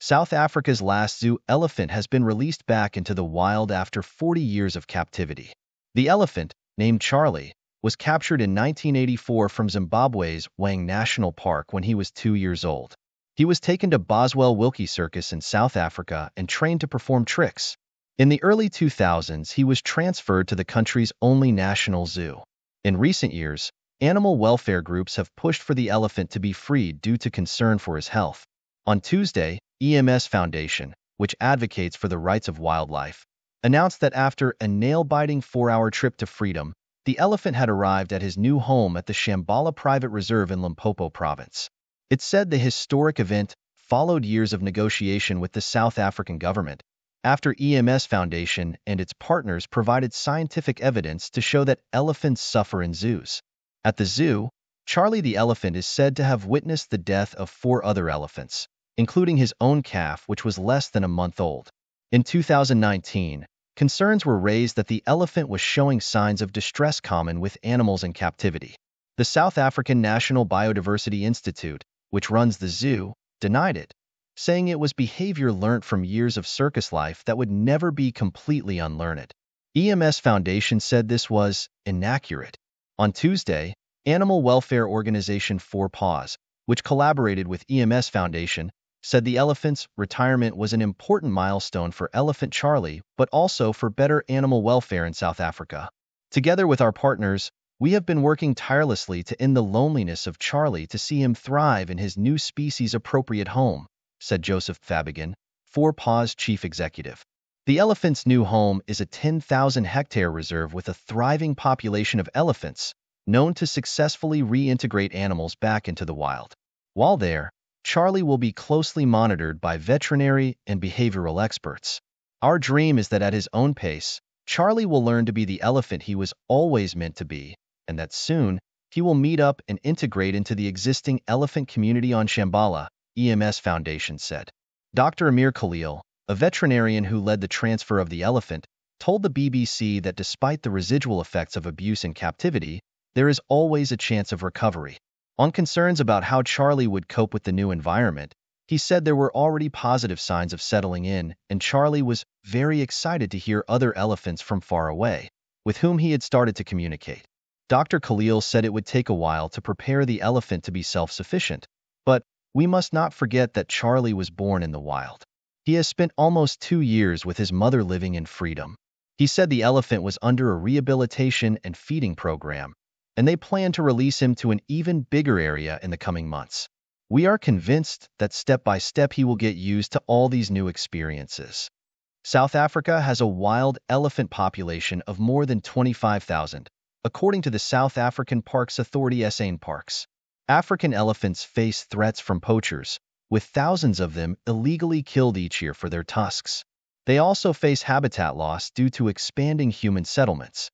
South Africa's last zoo elephant has been released back into the wild after 40 years of captivity. The elephant, named Charlie, was captured in 1984 from Zimbabwe's Wang National Park when he was 2 years old. He was taken to Boswell Wilkie Circus in South Africa and trained to perform tricks. In the early 2000s, he was transferred to the country's only national zoo. In recent years, animal welfare groups have pushed for the elephant to be freed due to concern for his health. On Tuesday, EMS Foundation, which advocates for the rights of wildlife, announced that after a nail-biting 4-hour trip to freedom, the elephant had arrived at his new home at the Shambhala Private Reserve in Limpopo Province. It said the historic event followed years of negotiation with the South African government, after EMS Foundation and its partners provided scientific evidence to show that elephants suffer in zoos. At the zoo, Charlie the elephant is said to have witnessed the death of 4 other elephants, including his own calf, which was less than a month old. In 2019, concerns were raised that the elephant was showing signs of distress common with animals in captivity. The South African National Biodiversity Institute, which runs the zoo, denied it, saying it was behavior learnt from years of circus life that would never be completely unlearned. EMS Foundation said this was inaccurate. On Tuesday, animal welfare organization 4 Paws, which collaborated with EMS Foundation, said the elephant's retirement was an important milestone for elephant Charlie, but also for better animal welfare in South Africa. Together with our partners, we have been working tirelessly to end the loneliness of Charlie to see him thrive in his new species-appropriate home, said Joseph Fabigan, 4 Paws chief executive. The elephant's new home is a 10,000-hectare reserve with a thriving population of elephants, known to successfully reintegrate animals back into the wild. While there, Charlie will be closely monitored by veterinary and behavioral experts. Our dream is that at his own pace, Charlie will learn to be the elephant he was always meant to be, and that soon, he will meet up and integrate into the existing elephant community on Shambhala, EMS Foundation said. Dr. Amir Khalil, a veterinarian who led the transfer of the elephant, told the BBC that despite the residual effects of abuse in captivity, there is always a chance of recovery. On concerns about how Charlie would cope with the new environment, he said there were already positive signs of settling in, and Charlie was very excited to hear other elephants from far away, with whom he had started to communicate. Dr. Khalil said it would take a while to prepare the elephant to be self-sufficient, but we must not forget that Charlie was born in the wild. He has spent almost 2 years with his mother living in freedom. He said the elephant was under a rehabilitation and feeding program, and they plan to release him to an even bigger area in the coming months. We are convinced that step by step he will get used to all these new experiences. South Africa has a wild elephant population of more than 25,000, according to the South African Parks Authority SAN Parks. African elephants face threats from poachers, with thousands of them illegally killed each year for their tusks. They also face habitat loss due to expanding human settlements.